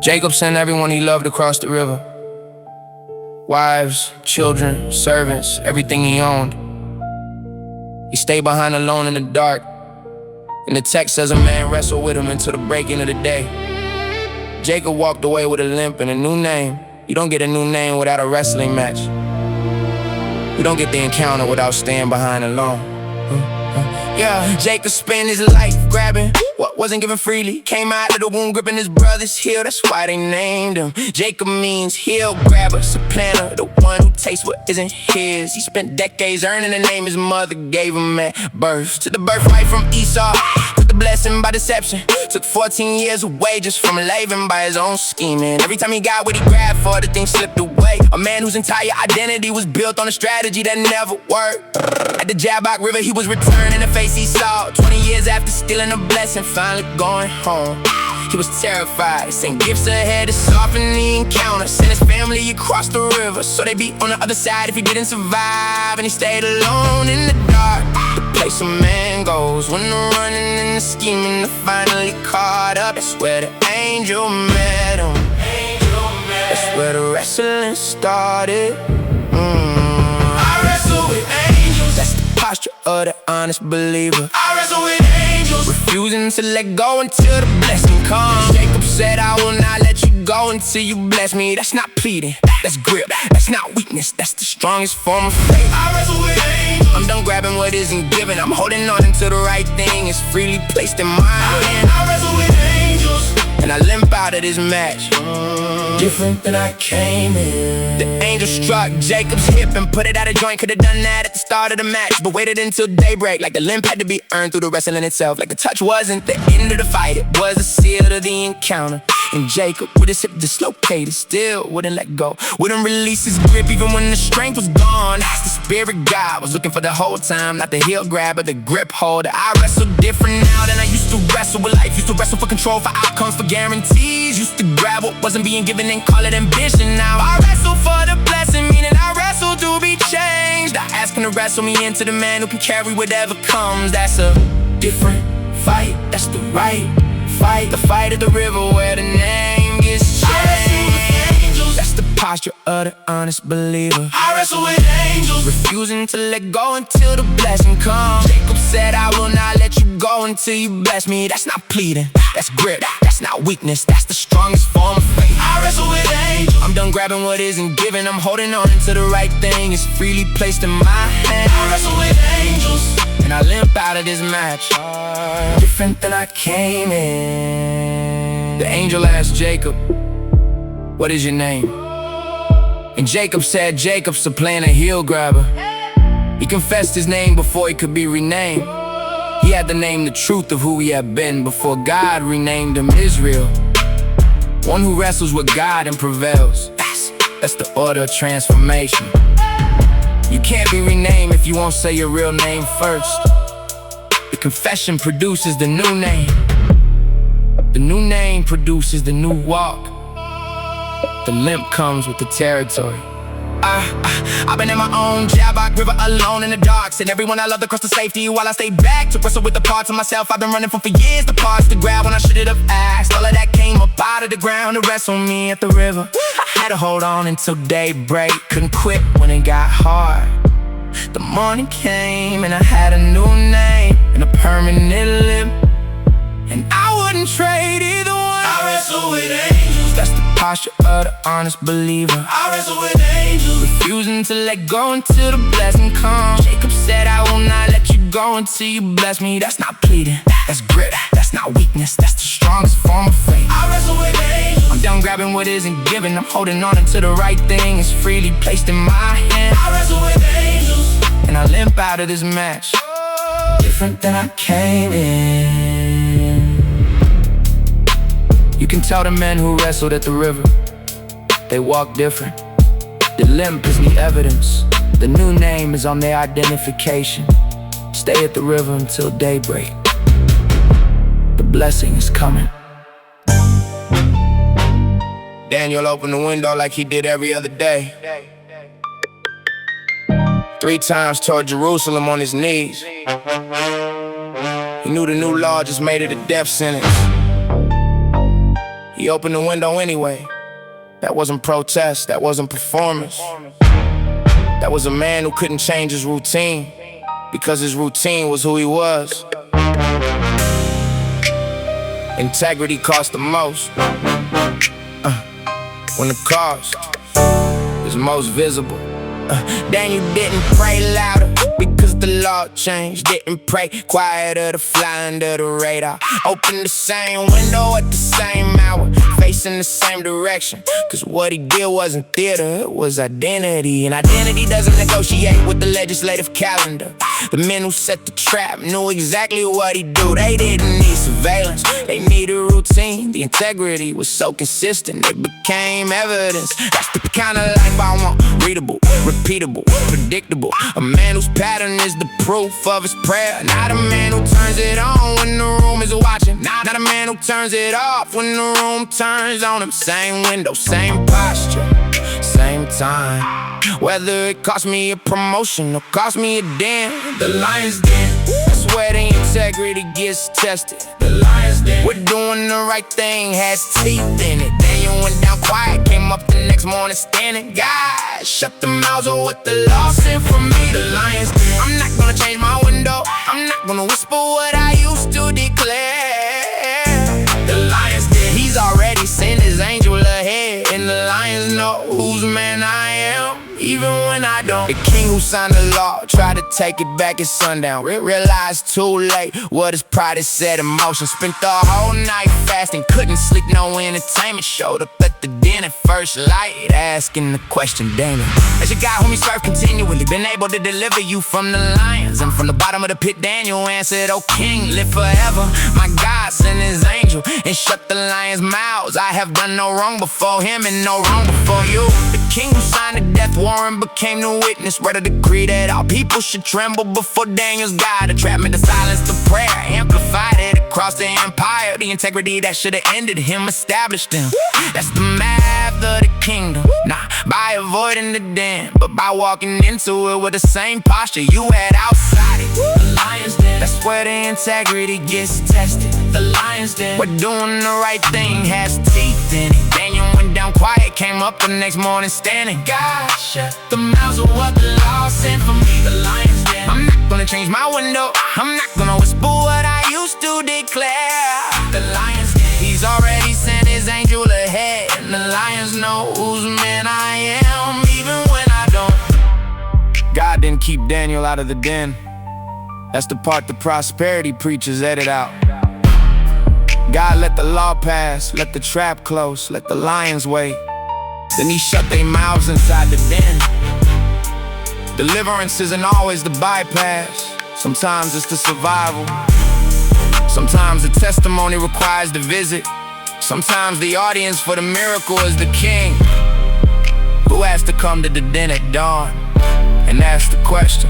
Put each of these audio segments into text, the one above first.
Jacob sent everyone he loved across the river. Wives, children, servants, everything he owned. He stayed behind alone in the dark. And the text says a man wrestled with him until the breaking of the day. Jacob walked away with a limp and a new name. You don't get a new name without a wrestling match. You don't get the encounter without staying behind alone. Yeah, Jacob spent his life grabbing what wasn't given freely. Came out of the womb gripping his brother's heel. That's why they named him. Jacob means heel grabber, supplanter, the one who takes what isn't his. He spent decades earning the name his mother gave him at birth. Took the birthright from Esau, took the blessing by deception. Took 14 years away just from Laban by his own scheming. Every time he got what he grabbed for, the thing slipped away. A man whose entire identity was built on a strategy that never worked. At the Jabbok River he was returning the face he saw. 20 years after stealing a blessing, finally going home. He was terrified, sent gifts ahead to soften the encounter. Sent his family across the river so they'd be on the other side if he didn't survive. And he stayed alone in the dark, the place a man goes when the running and the scheming are finally caught up. That's where the angel met him. That's where the wrestling started. I wrestle with angels. That's the posture of the honest believer. I wrestle with angels, refusing to let go until the blessing comes. Jacob said, I will not let you go until you bless me. That's not pleading, that's grip. That's not weakness, that's the strongest form of faith. I wrestle with angels. I'm done grabbing what isn't given. I'm holding on until the right thing is freely placed in my hand. I wrestle with angels, and I limp out of this match different than I came in. The angel struck Jacob's hip and put it out of joint. Could've done that at the start of the match, but waited until daybreak. Like the limp had to be earned through the wrestling itself. Like the touch wasn't the end of the fight, it was the seal to the encounter. And Jacob, with his hip dislocated, still wouldn't let go, wouldn't release his grip even when the strength was gone. That's the spirit God was looking for the whole time, not the heel grabber, the grip holder. I wrestle different now than I used to wrestle with life. Used to wrestle for control, for outcomes, for guarantees. Used to grab what wasn't being given and call it ambition. Now I wrestle for the blessing, meaning I wrestle to be changed. I ask him to wrestle me into the man who can carry whatever comes. That's a different fight, that's the right fight. The fight at the river where the name gets changed. That's the posture of the honest believer. I wrestle with angels, refusing to let go until the blessing comes. Jacob said, I will not let you go until you bless me. That's not pleading, that's grip. That's not weakness, that's the strongest form of faith. I wrestle with angels. I'm done grabbing what isn't given. I'm holding on until the right thing is freely placed in my hand. I wrestle with angels, and I limp out of this match different than I came in. The angel asked Jacob, what is your name? And Jacob said, Jacob's a supplanter, heel grabber. He confessed his name before he could be renamed. He had to name the truth of who he had been before God renamed him Israel. One who wrestles with God and prevails. That's the order of transformation. You can't be renamed if you won't say your real name first. The confession produces the new name. The new name produces the new walk. The limp comes with the territory. I've been in my own Jabbok River alone in the dark. Sent everyone I loved across the safety while I stayed back to wrestle with the parts of myself I've been running from for years. The parts to grab when I should've asked. All of that came up out of the ground to wrestle me at the river. I had to hold on until daybreak, couldn't quit when it got hard. The morning came and I had a new name and a permanent limp, and I wouldn't trade either one. I wrestle with angels, that's the posture of the honest believer. I wrestle with angels, refusing to let go until the blessing comes. Jacob said, I will not let you go until you bless me. That's not pleading, that's grit. That's not weakness, that's the strongest form of faith. I wrestle with angels. I'm done grabbing what isn't given. I'm holding on until the right thing is freely placed in my hand. I wrestle with angels, and I limp out of this match different than I came in. You can tell the men who wrestled at the river, they walk different. The limp is the evidence, the new name is on their identification. Stay at the river until daybreak. The blessing is coming. Daniel opened the window like he did every other day. 3 times toward Jerusalem on his knees. He knew the new law just made it a death sentence. he opened the window anyway. That wasn't protest, that wasn't performance. That was a man who couldn't change his routine, because his routine was who he was. Integrity cost the most, when the cost is most visible. Daniel didn't pray louder because the law changed. Didn't pray quieter to fly under the radar. Opened the same window at the same hour, facing the same direction. Cause what he did wasn't theater, it was identity. And identity doesn't negotiate with the legislative calendar. The men who set the trap knew exactly what he'd do. They didn't need surveillance, they needed routine. The integrity was so consistent, it became evidence. That's the kind of life I want. Readable, repeatable, predictable. A man whose pattern is the proof of his prayer. Not a man who turns it on when the room is watching. Not a man who turns it off when the room turns on him. Same window, same posture, same time. Whether it cost me a promotion or cost me a den, the lion's den, that's where the integrity gets tested. The lion's den, we're doing the right thing, has teeth in it. Daniel went down quiet, came up the next morning standing. God, shut the mouths of what the law sent for me. The lion's den, I'm not gonna change my window, I'm not gonna whisper what I used to declare. The lion's den, he's already sent his angel ahead, and the lions know whose man I am, even when I don't. The king who signed the law tried to take it back at sundown. Realized too late what his pride had set in motion. Spent the whole night fasting, couldn't sleep, no entertainment. Showed up at the den at first light, asking the question, Damon, as your guy whom you serve continually, been able to deliver you from the lions. And from the bottom of the pit, Daniel answered, "O king, live forever. My God sent his angel and shut the lions' mouths. I have done no wrong before him and no wrong before you." The king who signed the death warrant became the witness, read a decree that all people should tremble before Daniel's God. The trap made the silence the prayer, amplified it across the empire. The integrity that should have ended him established him. That's the math of the kingdom, not by avoiding the den, but by walking into it with the same posture you had outside it. The lion's den, that's where the integrity gets tested. The lion's den, we're doing the right thing, has teeth in it. Daniel went down quiet, came up the next morning standing. God, shut the mouths of what the law sent for me. The lion's den, I'm not gonna change my window, I'm not gonna whisper what I used to declare. The lion's den, he's already sent his angel ahead, and the lions know whose man I am, even when I don't. God didn't keep Daniel out of the den. That's the part the prosperity preachers edit out. God let the law pass, let the trap close, let the lions wait. Then he shut their mouths inside the den. Deliverance isn't always the bypass. Sometimes it's the survival. Sometimes the testimony requires the visit. Sometimes the audience for the miracle is the king, who has to come to the den at dawn and ask the question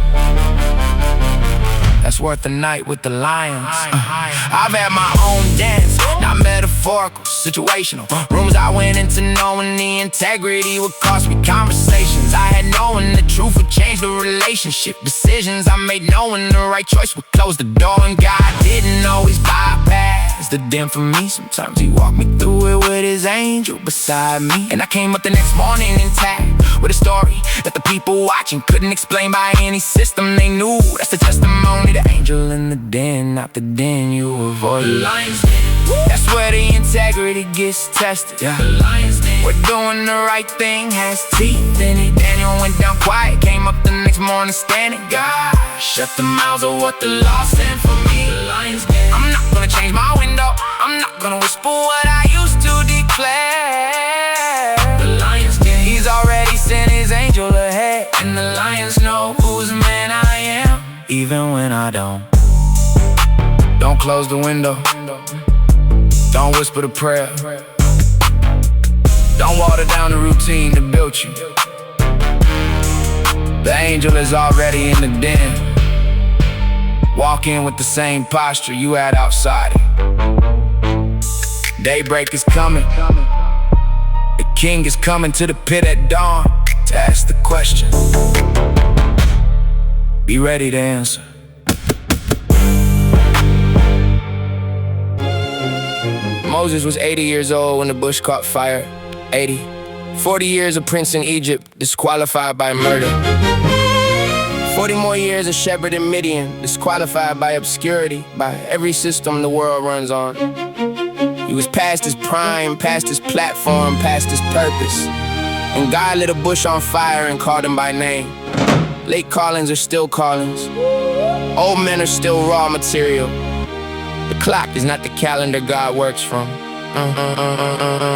that's worth a night with the lions. I've had my own dance, not metaphorical, situational. Rooms I went into knowing the integrity would cost me conversations. I had knowing the truth would change the relationship. Decisions I made knowing the right choice would close the door. And God didn't always bypass the den for me. Sometimes he walked me through it with his angel beside me. And I came up the next morning intact, with a story that the people watching couldn't explain by any system they knew. That's the testimony, the angel in the den, not the den you avoid. The lion's den, that's where the integrity gets tested. Yeah. The lion's den, we're doing the right thing, has teeth in it. Daniel went down quiet, came up the next morning standing. God, shut the mouths of what the law sent for me. The lion's den, I'm not gonna change my window, I'm not gonna whisper what I used to declare. The lion's den, he's already sent his angel ahead, and the lions know whose man I am, even when I don't. Don't close the window, don't whisper the prayer, don't water down the routine that built you. The angel is already in the den. Walk in with the same posture you had outside it. Daybreak is coming, the king is coming to the pit at dawn to ask the question. Be ready to answer. Moses was 80 years old when the bush caught fire. 80. 40 years a prince in Egypt, disqualified by murder. 40 more years a shepherd in Midian, disqualified by obscurity, by every system the world runs on. He was past his prime, past his platform, past his purpose. And God lit a bush on fire and called him by name. Late callings are still callings. Old men are still raw material. The clock is not the calendar God works from.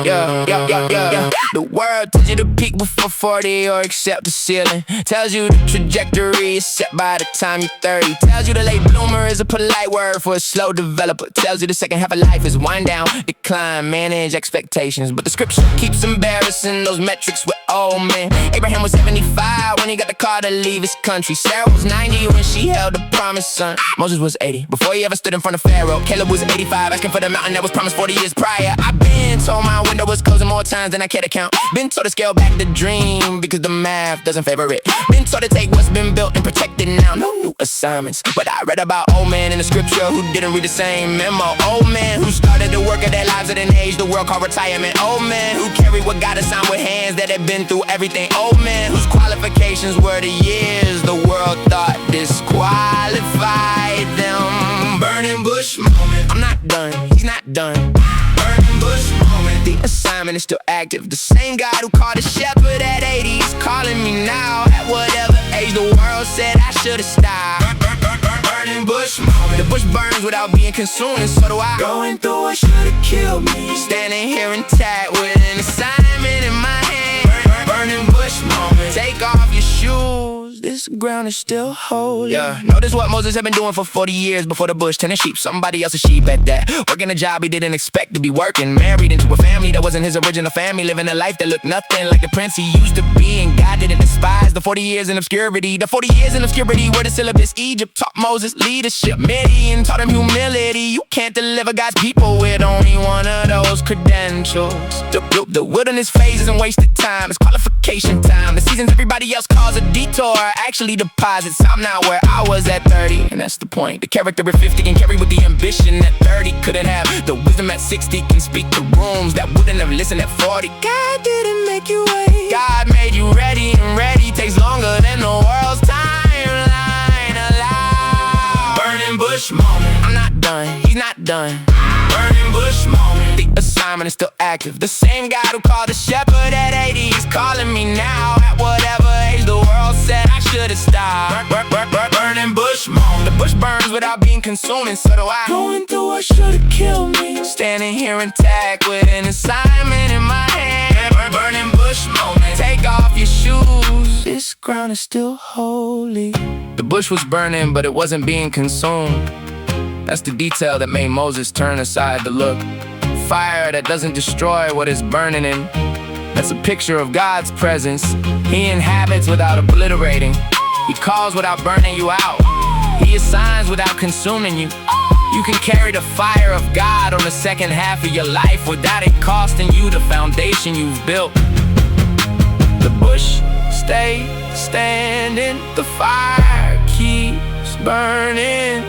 Yeah. The world tells you to peak before 40 or accept the ceiling. Tells you the trajectory is set by the time you're 30. Tells you the late bloomer is a polite word for a slow developer. Tells you the second half of life is wind down, decline, manage expectations. But the scripture keeps embarrassing those metrics with old men. Abraham was 75 when he got the call to leave his country. Sarah was 90 when she held the promised son. Moses was 80 before he ever stood in front of Pharaoh. Caleb was 85 asking for the mountain that was promised 40 years prior. I've been told my window was closing more times than I care to count. Been told to scale back the dream because the math doesn't favor it. Been told to take what's been built and protect it now. No new assignments. But I read about old men in the scripture who didn't read the same memo. Old men who started the work of their lives at an age the world called retirement. Old men who carried what God assigned with hands that had been through everything. Old men whose qualifications were the years the world thought disqualified them. Burning bush moment. I'm not done, he's not done. Burning bush moment. The assignment is still active. The same God who called a shepherd at 80 is calling me now. At whatever age the world said I should've stopped. Burning bush moment. The bush burns without being consumed, and so do I. Going through what should've killed me. Standing here intact with an assignment in my hand. Burning bush moment. Take off your shoes, this ground is still holy. Yeah, notice what Moses had been doing for 40 years before the bush, tending sheep, somebody else's sheep at that. Working a job he didn't expect to be working. Married into a family that wasn't his original family. Living a life that looked nothing like the prince he used to be. And God didn't despise the 40 years in obscurity. The 40 years in obscurity were the syllabus. Egypt taught Moses leadership. Midian taught him humility. You can't deliver God's people with only one of those credentials. The wilderness phase isn't wasted time, it's qualification time. The seasons everybody else calls a detour actually deposits. I'm not where I was at 30, and that's the point. The character at 50 can carry with the ambition that 30 couldn't have. The wisdom at 60 can speak to rooms that wouldn't have listened at 40. God didn't make you wait, God made you ready, and ready takes longer than the world's timeline allows. Burning bush moment. I'm not done, he's not done. Burning bush moment. The assignment is still active. The same God who called the shepherd at 80 is calling me now. At whatever age the world said I should've stopped. Burning bush moment. The bush burns without being consumed, and so do I. Going through what should've killed me. Standing here intact with an assignment in my hand. Burning bush moment. Take off your shoes, this ground is still holy. The bush was burning, but it wasn't being consumed. That's the detail that made Moses turn aside to look. Fire that doesn't destroy what is burning in. That's a picture of God's presence. He inhabits without obliterating. He calls without burning you out. He assigns without consuming you. You can carry the fire of God on the second half of your life without it costing you the foundation you've built. The bush stays standing, the fire keeps burning,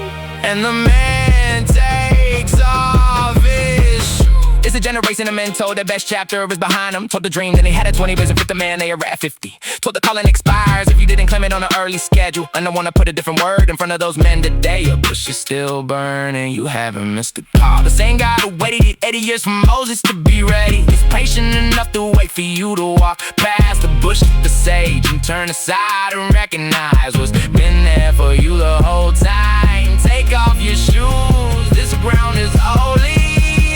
and the man takes off his shoes. It's a generation of men told their best chapter is behind them. Told the dream that they had at 20, but fit the man they are at 50. Told the calling expires if you didn't claim it on an early schedule. And I wanna put a different word in front of those men today. Your bush is still burning, you haven't missed the call. The same God who waited 80 years for Moses to be ready is patient enough to wait for you to walk past the bush, the sage, and turn aside and recognize what's been there for you the whole time. Take off your shoes, this ground is holy.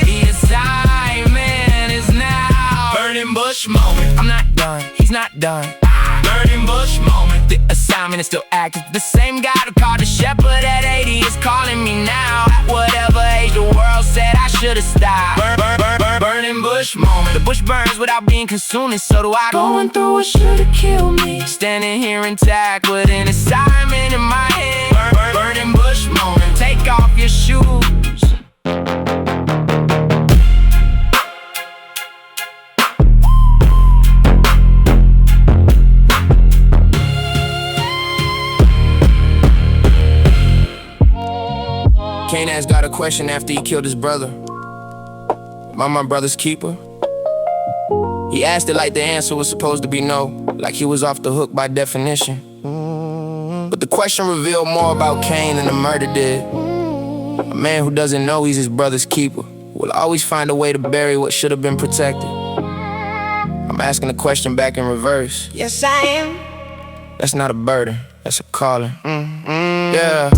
The assignment is now. Burning bush moment. I'm not done, he's not done. Burning bush moment. The assignment is still active. The same God who called the shepherd at 80 is calling me now. At whatever age the world said I should've stopped. Burning bush moment. The bush burns without being consumed, and so do I. Going through what should've killed me. Standing here intact with an assignment in my hand. Burning bush moment. Take off your shoes. Cain asked God a question after he killed his brother. Am I my brother's keeper? He asked it like the answer was supposed to be no, like he was off the hook by definition. But the question revealed more about Cain than the murder did. A man who doesn't know he's his brother's keeper will always find a way to bury what should have been protected. I'm asking the question back in reverse. Yes, I am. That's not a burden, that's a calling. Yeah.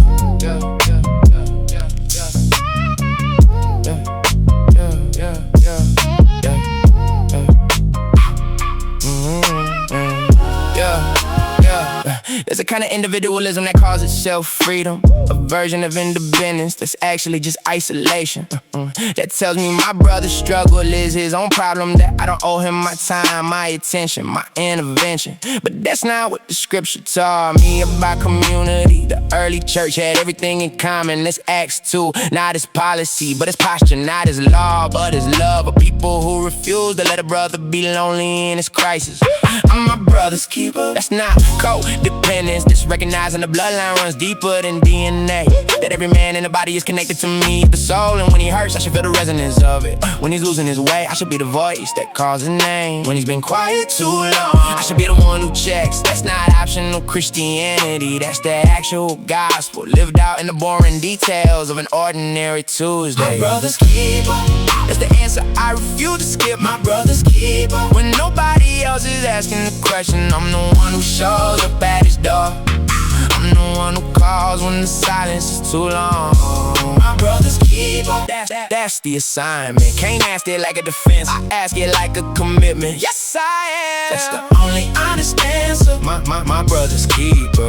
There's a kind of individualism that calls itself freedom, a version of independence that's actually just isolation. That tells me my brother's struggle is his own problem, that I don't owe him my time, my attention, my intervention. But that's not what the scripture taught me about community. The early church had everything in common. That's Acts 2, not his policy, but his posture, not his law, but his love. Of people who refuse to let a brother be lonely in his crisis. I'm my brother's keeper. That's not codependence, that's recognizing the bloodline runs deeper than DNA. That every man in the body is connected to me, the soul. And when he hurts, I should feel the resonance of it. When he's losing his way, I should be the voice that calls his name. When he's been quiet too long, I should be the one who checks. That's not optional Christianity, that's the actual gospel lived out in the boring details of an ordinary Tuesday. My brother's keeper, that's the answer I refuse to skip. my brother's keeper. When nobody else is asking the question, I'm the one who shows up at his door. I'm the one who calls when the silence is too long. My brother's keeper. That's the assignment. Can't ask it like a defense, I ask it like a commitment. Yes, I am. That's the only honest answer. My brother's keeper,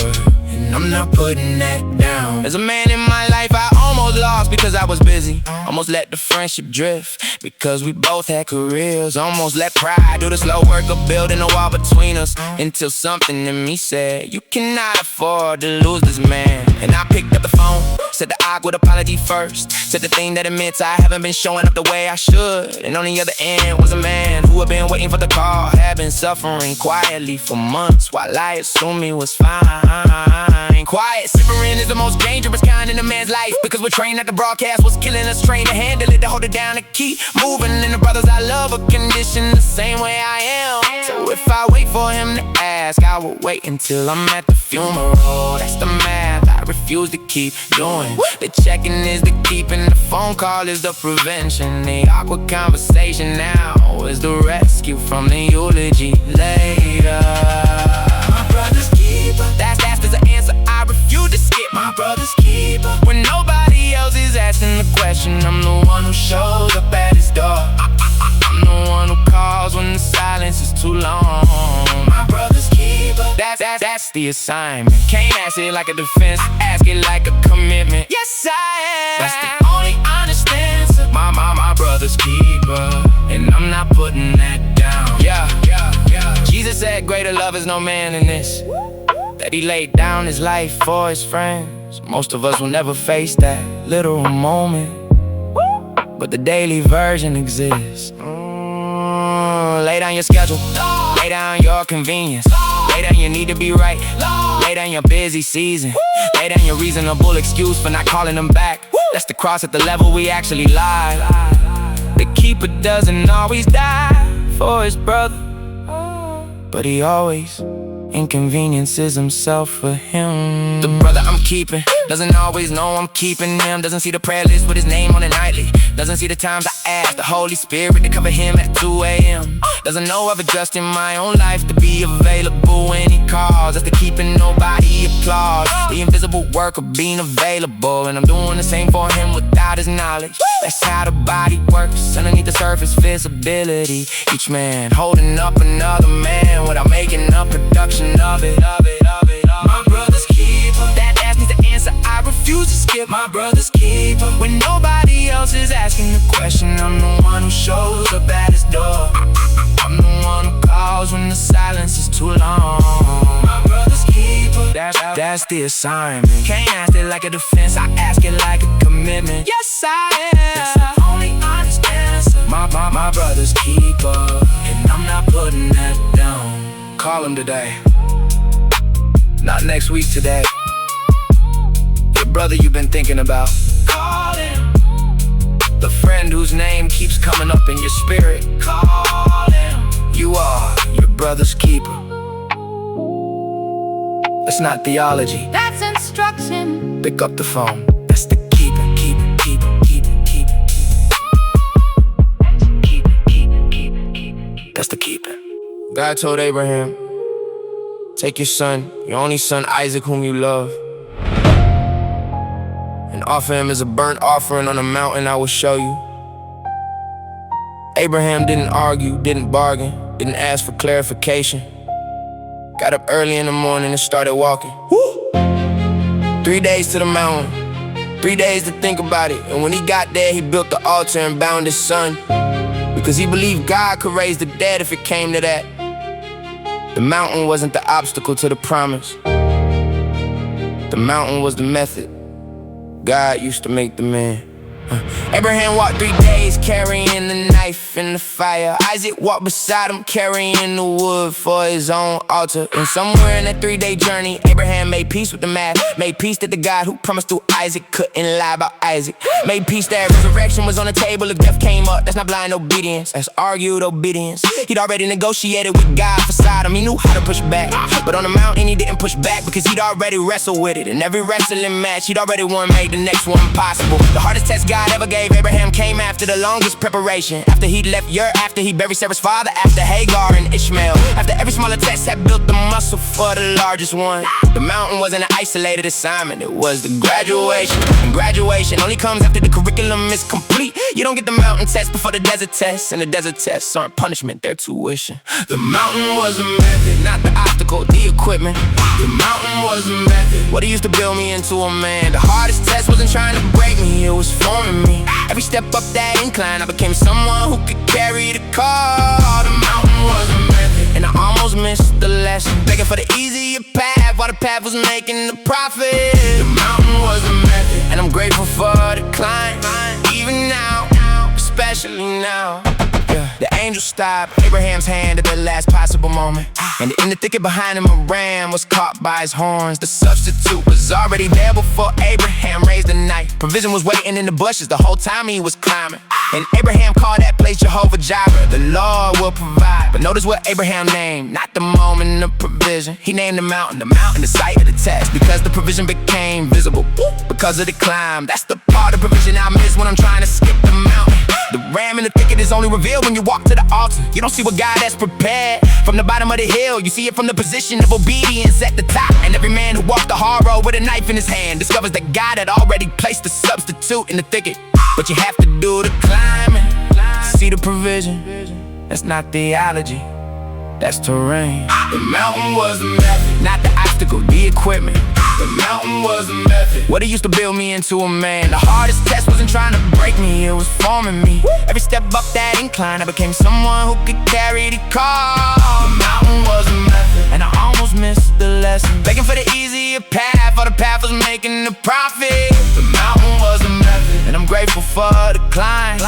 and I'm not putting that down. As a man in my life, I almost lost because I was busy. Almost let the friendship drift because we both had careers. Almost let pride do the slow work of building a wall between us, until something in me said, you cannot afford to lose this man. And I picked up the phone, said the awkward apology first, said the thing that admits I haven't been showing up the way I should. And on the other end was a man who had been waiting for the call, had been suffering quietly for months while I assumed he was fine. Quiet simmering is the most dangerous kind in a man's life, because we're trained that the broadcast was killing us, trained to handle it, to hold it down, to keep moving. And the brothers I love are conditioned the same way I am. So if I wait for him to ask, I will wait until I'm at the funeral. That's the math I refuse to keep doing. The checking is the keeping, the phone call is the prevention. The awkward conversation now is the rescue from the eulogy later. My brother's keeper. That's the answer I refuse to skip. My brother's keeper. When nobody else is asking the question, I'm the one who shows up at his door. I'm the one who calls when the silence is too long. My brother's keeper. That's the assignment. Can't ask it like a defense, ask it like a commitment. Yes, I am. That's the only honest answer. My brother's keeper, and I'm not putting that down. Yeah. Jesus said greater love is no man than this, that he laid down his life for his friends. Most of us will never face that literal moment, but the daily version exists. Lay down your schedule, lay down your convenience, lay down your need to be right, lay down your busy season, lay down your reasonable excuse for not calling them back. That's the cross at the level we actually lie. The keeper doesn't always die for his brother, but he always inconveniences himself for him. The brother I'm keeping doesn't always know I'm keeping him. Doesn't see the prayer list with his name on it nightly. Doesn't see the times I ask the Holy Spirit to cover him at 2 a.m. Doesn't know I've adjusted my own life to be available when he calls. That's the keeping nobody applauds, the invisible work of being available. And I'm doing the same for him without his knowledge. That's how the body works, underneath the surface visibility. Each man holding up another man without making a production of it. My brother's keeper. That's the answer I refuse to skip. My brother's keeper. When nobody else is asking the question, I'm the one who shows up at his door. I'm the one who calls when the silence is too long. My brother's keeper. That's the assignment. Can't ask it like a defense, I ask it like a commitment. Yes, I am. That's the only honest answer. My brother's keeper, and I'm not putting that down. Call him today, not next week, today. Your brother you've been thinking about, Call him. The friend whose name keeps coming up in your spirit. Call him. You are your brother's keeper. That's not theology, That's instruction. pick up the phone. That's the keeper, keeper, keeper, keeper, keeper. That's the keeper. God told Abraham, take your son, your only son Isaac whom you love, and offer him as a burnt offering on a mountain I will show you. Abraham didn't argue, didn't bargain, didn't ask for clarification. Got up early in the morning and started walking. 3 days to the mountain, 3 days to think about it. And when he got there, he built the altar and bound his son, because he believed God could raise the dead if it came to that. The mountain wasn't the obstacle to the promise. The mountain was the method. God used to make the man. Abraham walked 3 days carrying the knife and the fire. Isaac walked beside him carrying the wood for his own altar. And somewhere in that 3-day journey, Abraham made peace with the math. Made peace that the God who promised through Isaac couldn't lie about Isaac. Made peace that resurrection was on the table if death came up. That's not blind obedience, that's argued obedience. He'd already negotiated with God for Sodom. He knew how to push back, but on the mountain he didn't push back, because he'd already wrestled with it. In every wrestling match he'd already won, made the next one possible. The hardest test God ever gave Abraham came after the longest preparation. After he left Ur, after he buried Sarah's father, after Hagar and Ishmael, after every smaller test had built the muscle for the largest one. The mountain wasn't an isolated assignment, it was the graduation. And graduation only comes after the curriculum is complete. You don't get the mountain test before the desert test, and the desert tests aren't punishment, they're tuition. The mountain was a method, not the obstacle, the equipment. The mountain was a method, what he used to build me into a man. The hardest test wasn't trying to break me, it was forming me. Every step up that incline, I became someone who could carry the car. The mountain was a method, and I almost missed the lesson, begging for the easier path while the path was making the profit. The mountain was a method, and I'm grateful for the climb, even now, especially now. The angel stopped Abraham's hand at the last possible moment, and in the thicket behind him a ram was caught by his horns. The substitute was already there before Abraham raised the knife. Provision was waiting in the bushes the whole time he was climbing, and Abraham called that place Jehovah Jireh, the Lord will provide. But notice what Abraham named, not the moment of provision. He named the mountain, the site of the test, because the provision became visible because of the climb. That's the part of provision I miss when I'm trying to skip the mountain. The ram in the thicket is only revealed when you walk to the altar. You don't see what God has prepared from the bottom of the hill, you see it from the position of obedience at the top. And every man who walked the hard road with a knife in his hand discovers that God had already placed the substitute in the thicket. But you have to do the climbing to see the provision. That's not theology, that's terrain. The mountain was a method, not the obstacle, the equipment. The mountain was a method, what it used to build me into a man. The hardest test wasn't trying to break me, it was forming me. Every step up that incline, I became someone who could carry the car. The mountain was a method, and I almost missed the lesson, begging for the easier path while the path was making the profit. The mountain was a method, and I'm grateful for the climb,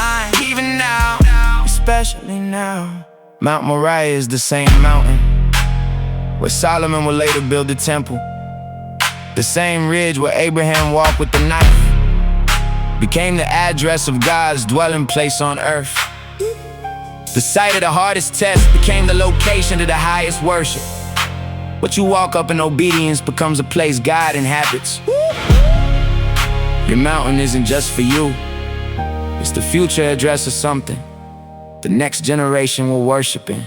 even now, especially now. Mount Moriah is the same mountain where Solomon would later build the temple. The same ridge where Abraham walked with the knife became the address of God's dwelling place on earth. The site of the hardest test became the location of the highest worship. What you walk up in obedience becomes a place God inhabits. Your mountain isn't just for you, it's the future address of something the next generation will worship in.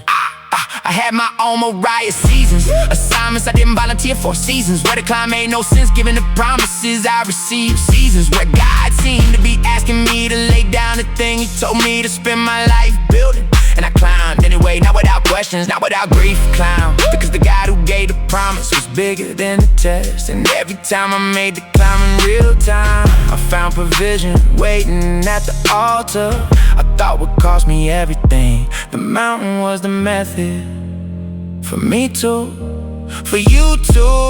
I had my own Moriah seasons, assignments I didn't volunteer for, seasons where the climb made no sense given the promises I received, seasons where God seemed to be asking me to lay down the thing He told me to spend my life building. And I climbed anyway, not without questions, not without grief, climb, because the God who gave the promise was bigger than the test. And every time I made the climb in real time, I found provision waiting at the altar. I thought would cost me everything. The mountain was the method, for me too, for you too.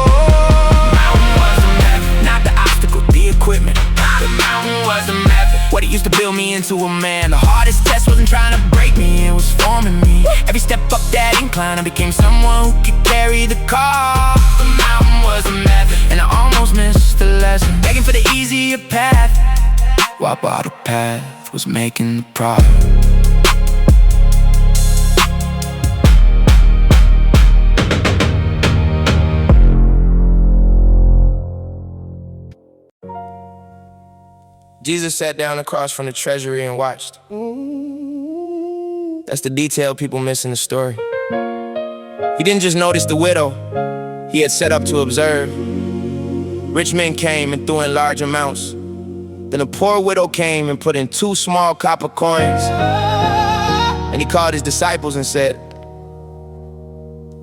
The mountain was the method, not the obstacle, the equipment. The mountain was the method, what it used to build me into a man. The hardest test wasn't trying to break me, it was forming me. Every step up that incline, I became someone who could carry the car. The mountain was a method, and I almost missed the lesson, begging for the easier path while bottle path was making the product. Jesus sat down across from the treasury and watched. That's the detail people miss in the story. He didn't just notice the widow he had set up to observe. Rich men came and threw in large amounts. Then a poor widow came and put in 2 small copper coins. And he called his disciples and said,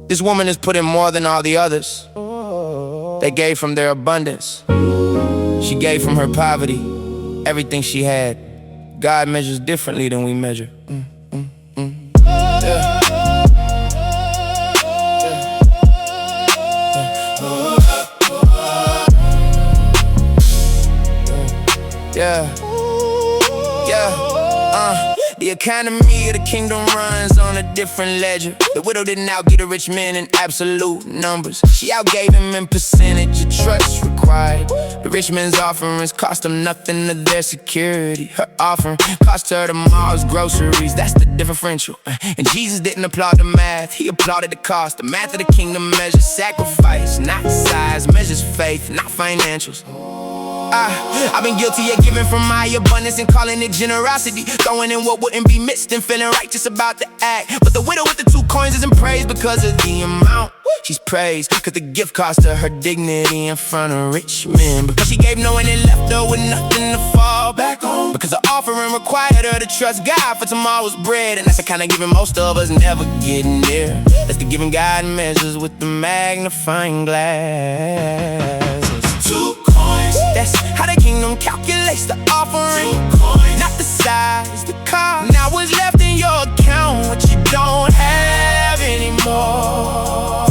"This woman has put in more than all the others. They gave from their abundance. She gave from her poverty, everything she had." God measures differently than we measure. The economy of the kingdom runs on a different ledger. The widow didn't outgive the rich man in absolute numbers. She outgave him in percentage of trust required. The rich man's offerings cost him nothing of their security. Her offering cost her tomorrow's groceries. That's the differential. And Jesus didn't applaud the math, he applauded the cost. The math of the kingdom measures sacrifice, not size. Measures faith, not financials. I've been guilty of giving from my abundance and calling it generosity, throwing in what wouldn't be missed and feeling righteous about the act. But the widow with the 2 coins isn't praised because of the amount. She's praised because the gift cost her her dignity in front of rich men. Because she gave knowing it left her with nothing to fall back on. Because the offering required her to trust God for tomorrow's bread. And that's the kind of giving most of us never get near. That's the giving God measures with the magnifying glass. 2 coins. That's how the kingdom calculates the offering. 2 coins. Not the size, the cost. Now what's left in your account, what you don't have anymore.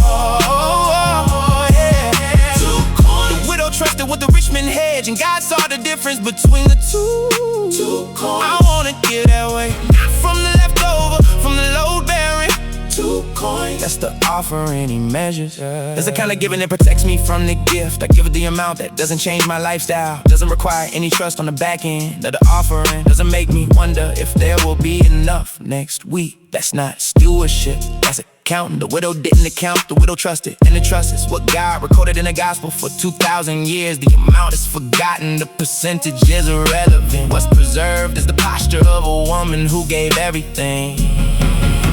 Yeah. 2 coins. The widow trusted what the rich man hedged, and God saw the difference between the two. 2 coins. I wanna give that way, not from the leftover, from the load bearing. 2 coins. That's the offering he measures. That's the kind of giving that protects me from the gift. I give it the amount that doesn't change my lifestyle, doesn't require any trust on the back end of the offering, doesn't make me wonder if there will be enough next week. That's not stewardship, that's accounting. The widow didn't account, the widow trusted, and the trust is what God recorded in the gospel for 2,000 years. The amount is forgotten, the percentage is irrelevant. What's preserved is the posture of a woman who gave everything.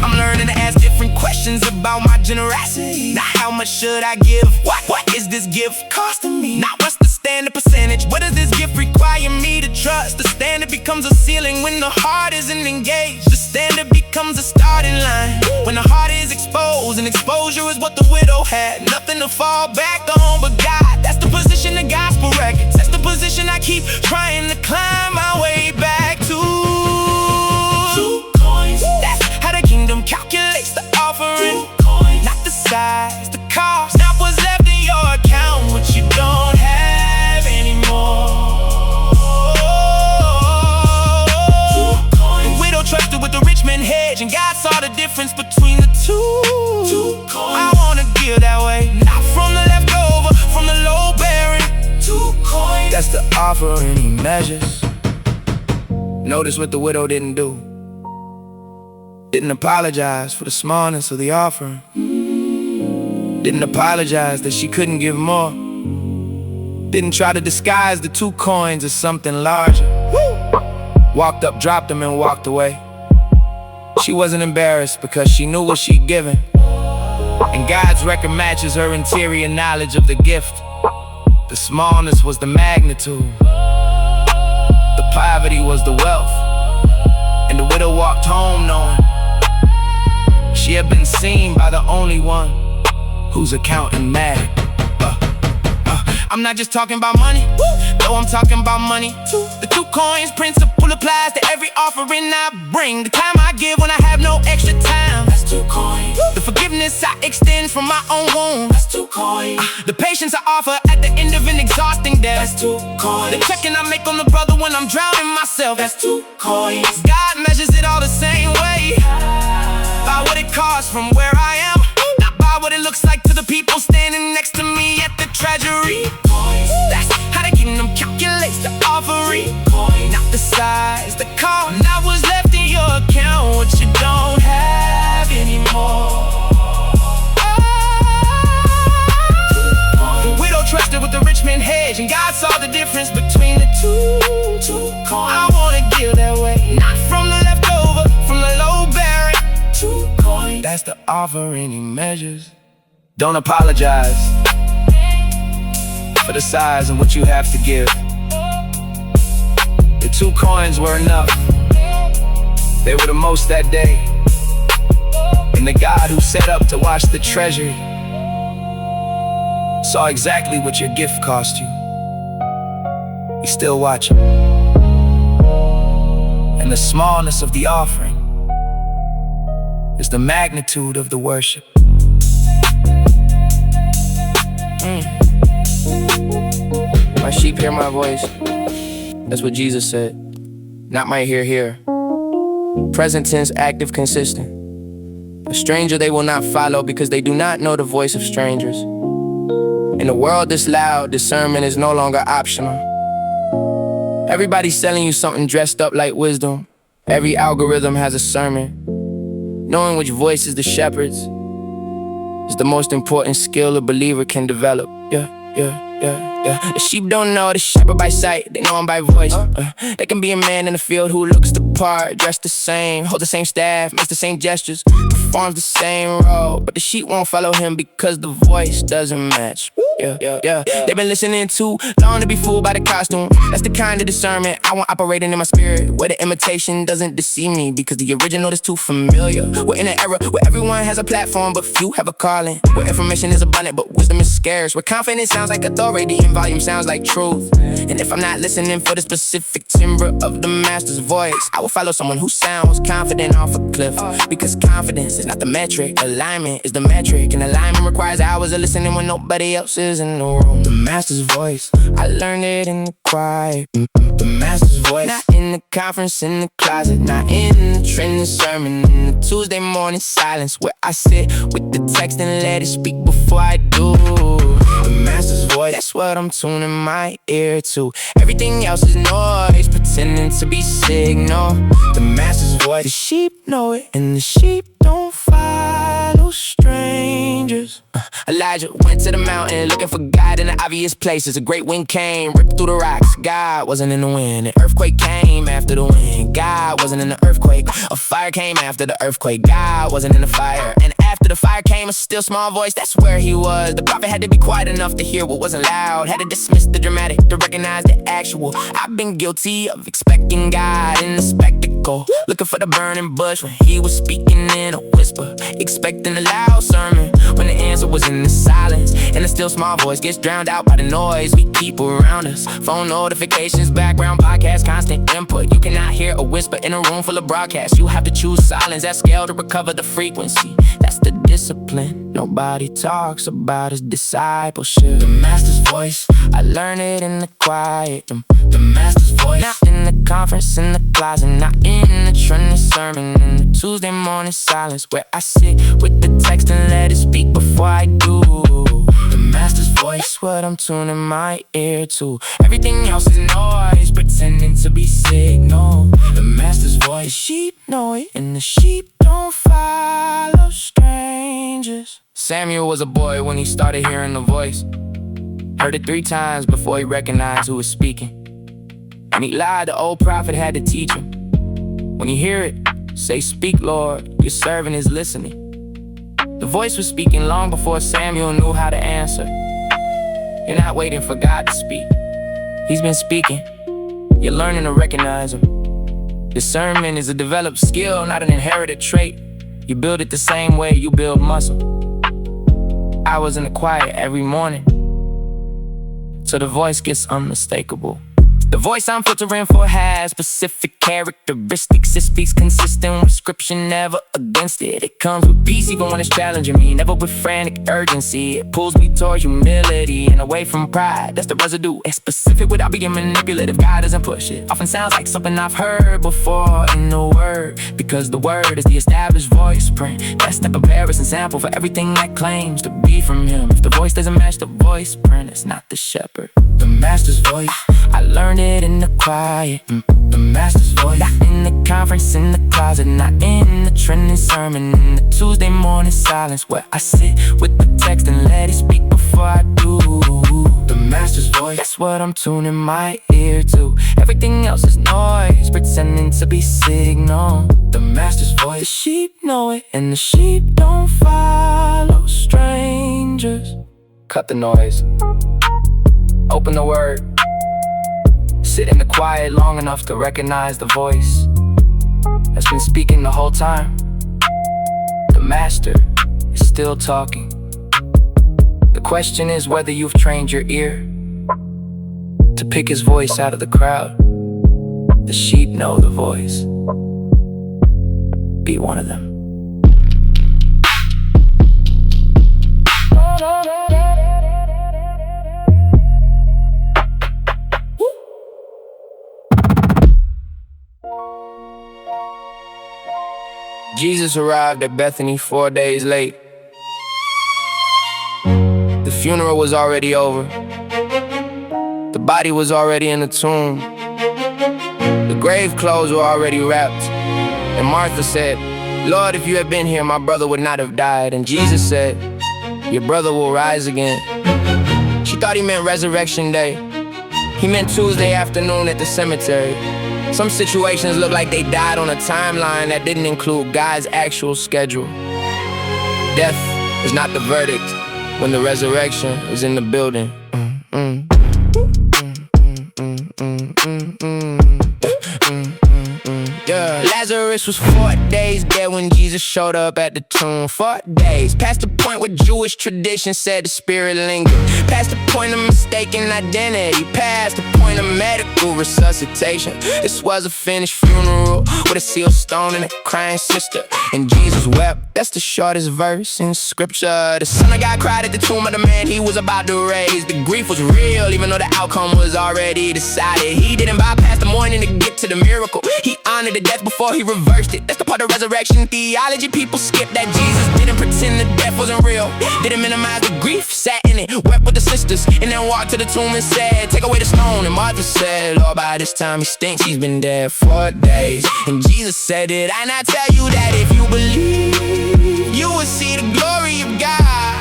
I'm learning to ask different questions about my generosity. Not how much should I give? What is this gift costing me? Not what's the standard percentage? What does this gift require me to trust? The standard becomes a ceiling when the heart isn't engaged. The standard becomes a starting line when the heart is exposed, and exposure is what the widow had. Nothing to fall back on but God. That's the position the gospel records. That's the position I keep trying to climb my way back to. 2 coins. That's how the kingdom calculates the offering. 2 coins. Not the size, the cost. Not what's left in your account, what you don't have anymore. 2 coins. The widow trusted with the rich man hedge, and God saw the difference between the two. 2 coins. I wanna give that way, not from the leftover, from the load bearing. 2 coins. That's the offering he measures. Notice what the widow didn't do. Didn't apologize for the smallness of the offering. Didn't apologize that she couldn't give more. Didn't try to disguise the 2 coins as something larger. Walked up, dropped them, and walked away. She wasn't embarrassed because she knew what she'd given. And God's record matches her interior knowledge of the gift. The smallness was the magnitude. The poverty was the wealth. And the widow walked home knowing she had been seen by the only one whose accountant mattered. I'm not just talking about money, though I'm talking about money too. The 2 coins principle applies to every offering I bring. The time I give when I have no extra time, that's 2 coins. The forgiveness I extend from my own wounds, that's 2 coins. The patience I offer at the end of an exhausting day, that's 2 coins. The checking I make on the brother when I'm drowning myself, that's 2 coins. God measures it all the same way, by what it costs from where I am, not by what it looks like to the people standing next to me at the treasury. That's how the kingdom calculates the offering, not besides the call. Now what's left in your account, what you don't have anymore. The widow trusted with the rich man hedge, and God saw the difference between the two coins. I wanna give that way, not from the leftover, from the low bearing. 2 coins, that's the offering he measures. Don't apologize for the size of what you have to give. The 2 coins were enough. They were the most that day. And the God who set up to watch the treasury saw exactly what your gift cost you. He's still watching. And the smallness of the offering is the magnitude of the worship. My sheep hear my voice. That's what Jesus said. Not my hear. Present tense, active, consistent. A stranger they will not follow because they do not know the voice of strangers. In a world this loud, discernment is no longer optional. Everybody's selling you something dressed up like wisdom. Every algorithm has a sermon. Knowing which voice is the shepherd's is the most important skill a believer can develop. Yeah. The sheep don't know the shepherd by sight, they know him by voice. There can be a man in the field who looks the part, dressed the same, holds the same staff, makes the same gestures, performs the same role, but the sheep won't follow him because the voice doesn't match. They've been listening too long to be fooled by the costume. That's the kind of discernment I want operating in my spirit, where the imitation doesn't deceive me because the original is too familiar. We're in an era where everyone has a platform but few have a calling, where information is abundant but wisdom is scarce, where confidence sounds like authority and volume sounds like truth. And if I'm not listening for the specific timbre of the master's voice, I will follow someone who sounds confident off a cliff, because confidence is not the metric, alignment is the metric, and alignment requires hours of listening when nobody else is in the room. The master's voice, I learned it in the quiet. The master's voice, not in the conference, in the closet, not in the trending sermon, in the Tuesday morning silence, where I sit with the text and let it speak before I do. The master's voice, that's what I'm tuning my ear to. Everything else is noise, pretending to be signal. The master's voice, the sheep know it, and the sheep don't follow strangers. Elijah went to the mountain looking for God in the obvious places. A great wind came, ripped through the rocks. God wasn't in the wind. An earthquake came after the wind. God wasn't in the earthquake. A fire came after the earthquake. God wasn't in the fire. And after the fire came a still small voice. That's where he was. The prophet had to be quiet enough to hear what wasn't loud. Had to dismiss the dramatic to recognize the actual. I've been guilty of expecting God in the spectacle, looking for the burning bush when he was speaking in a whisper, expecting a loud sermon when the answer was in the silence. And the still small voice gets drowned out by the noise we keep around us. Phone notifications, background podcasts, constant input. You cannot hear a whisper in a room full of broadcasts. You have to choose silence at scale to recover the frequency. That's the discipline nobody talks about is discipleship. The master's voice, I learned it in the quiet. The master's voice, not in the conference, in the closet, not in the trending sermon, in the Tuesday morning silence, where I sit with the text and let it speak before I do. The master's voice, that's what I'm tuning my ear to. Everything else is noise, pretending to be signal. The master's voice, the sheep know it, and the sheep don't follow strangers. Samuel was a boy when he started hearing the voice. Heard it 3 times before he recognized who was speaking. And he lied, the old prophet had to teach him. When you hear it, say, "Speak, Lord, your servant is listening." The voice was speaking long before Samuel knew how to answer. You're not waiting for God to speak. He's been speaking. You're learning to recognize him. Discernment is a developed skill, not an inherited trait. You build it the same way you build muscle. I was in the quiet every morning, so the voice gets unmistakable. The voice I'm filtering for has specific characteristics. It speaks consistent with scripture, never against it. It comes with peace even when it's challenging me, never with frantic urgency. It pulls me toward humility and away from pride. That's the residue. It's specific without being manipulative. God doesn't push it. Often sounds like something I've heard before in the word, because the word is the established voice print. That's the comparison sample for everything that claims to be from him. If the voice doesn't match the voice print, it's not the shepherd. The master's voice, I learned it in the quiet, the master's voice. Not in the conference, in the closet, not in the trending sermon. In the Tuesday morning silence, where I sit with the text and let it speak before I do. The master's voice, that's what I'm tuning my ear to. Everything else is noise, pretending to be signal. The master's voice, the sheep know it, and the sheep don't follow strangers. Cut the noise, open the word. Sit in the quiet long enough to recognize the voice that's been speaking the whole time. The master is still talking. The question is whether you've trained your ear to pick his voice out of the crowd. The sheep know the voice. Be one of them. Jesus arrived at Bethany 4 days late. The funeral was already over. The body was already in the tomb. The grave clothes were already wrapped. And Martha said, "Lord, if you had been here, my brother would not have died." And Jesus said, "Your brother will rise again." She thought he meant resurrection day. He meant Tuesday afternoon at the cemetery. Some situations look like they died on a timeline that didn't include God's actual schedule. Death is not the verdict when the resurrection is in the building. Yeah. Lazarus was 4 days dead when Jesus showed up at the tomb. 4 days, past the point where Jewish tradition said the spirit lingered. Past the point of mistaken identity. Past the point of medical resuscitation. This was a finished funeral with a sealed stone and a crying sister. And Jesus wept. That's the shortest verse in scripture. The Son of God cried at the tomb of the man he was about to raise. The grief was real, even though the outcome was already decided. He didn't bypass the morning to get to the miracle. He honored the death before he reversed it. That's the part of resurrection theology people skip. That Jesus didn't pretend the death wasn't real. Didn't minimize the grief, sat in it, wept with the sisters, and then walked to the tomb and said, "Take away the stone." And Martha said, "Lord, by this time he stinks. He's been dead 4 days." And Jesus said, "Did I not tell you that if you believe, you will see the glory of God?"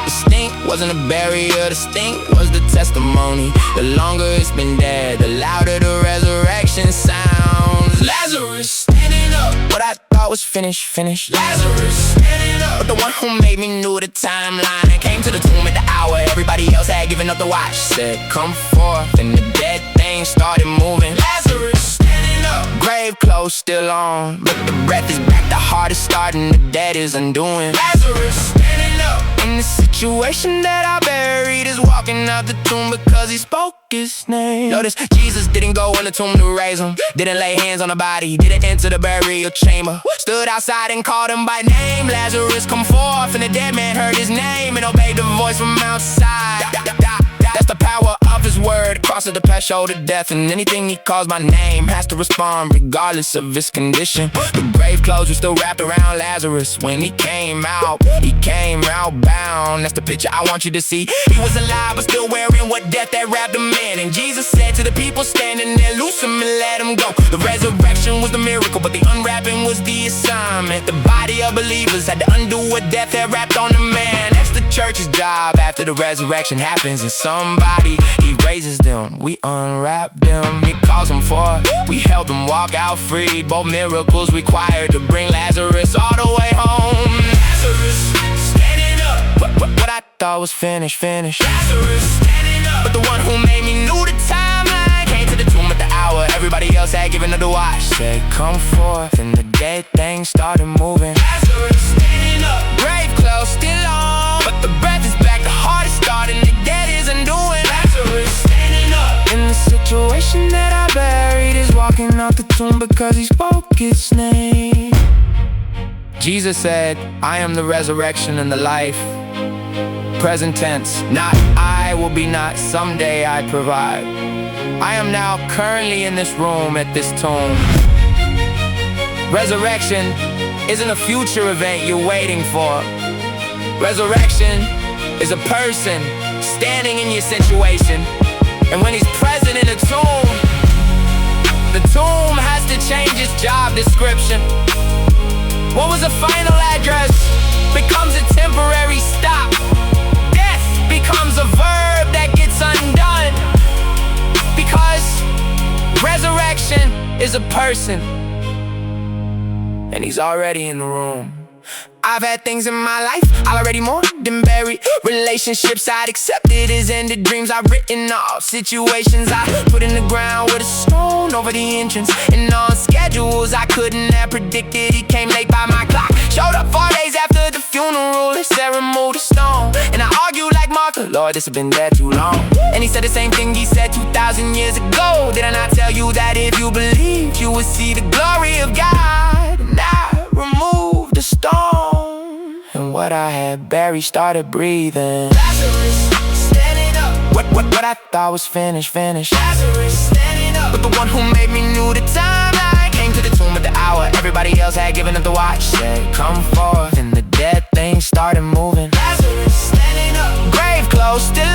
The stink wasn't a barrier, the stink was the testimony. The longer it's been dead, the louder the resurrection sounds. Lazarus standing up, what I thought was finished. Lazarus standing up, but the one who made me knew the timeline. Came to the tomb at the hour everybody else had given up the watch. Said, "Come forth," and the dead thing started moving. Lazarus standing up, grave clothes still on, but the breath is back, the heart is starting, the dead is undoing. Lazarus standing up, and the situation that I buried is walking out the tomb because he spoke his name. Notice Jesus didn't go in the tomb to raise him, didn't lay hands on the body, didn't enter the burial chamber. Stood outside and called him by name. Lazarus, come forth, and the dead man heard his name and obeyed the voice from outside. That's the power of his word. Crosses the path, show to death, and anything he calls by name has to respond regardless of his condition. The grave clothes were still wrapped around Lazarus when he came out. He came out bound. That's the picture I want you to see. He was alive but still wearing what death had wrapped him in. And Jesus said to the people standing there, "Loose him and let him go." The resurrection was the miracle, but the unwrapping was the assignment. The body of believers had to undo what death had wrapped on the man. That's the church's job after the resurrection happens. And somebody, he raises them, we unwrap them. He calls them forth, we help them walk out free. Both miracles required to bring Lazarus all the way home. Lazarus standing up, what I thought was finished. Lazarus standing up, but the one who made me knew the timeline. Came to the tomb at the hour everybody else had given up the watch. Said, "Come forth," and the dead thing started moving. Lazarus standing up, grave clothes still on, but the breath is back, the heart is starting, the dead is undoing. Lazarus standing up, and the situation that I buried is walking out the tomb because he spoke its name. Jesus said, "I am the resurrection and the life." Present tense, not I will be not, someday I provide. I am now currently in this room at this tomb. Resurrection isn't a future event you're waiting for. Resurrection is a person standing in your situation, And when he's present in the tomb has to change its job description. What was a final address becomes a temporary stop. Death becomes a verb that gets undone, because resurrection is a person, and he's already in the room. I've had things in my life I already mourned and buried. Relationships I'd accepted as ended. Dreams I've written off. Situations I put in the ground with a stone over the entrance. And on schedules I couldn't have predicted. He came late by my clock. Showed up 4 days after the funeral. And Sarah moved a stone. And I argued like Martha, Lord, this has been dead too long. And he said the same thing he said 2,000 years ago. Did I not tell you that if you believed, you would see the glory of God? And I removed the stone, and what I had buried started breathing. Lazarus, standing up. What I thought was finished. Lazarus, standing up. But the one who made me knew the timeline came to the tomb at the hour everybody else had given up the watch. Said, come forth, and the dead thing started moving. Lazarus, standing up. Grave closed, still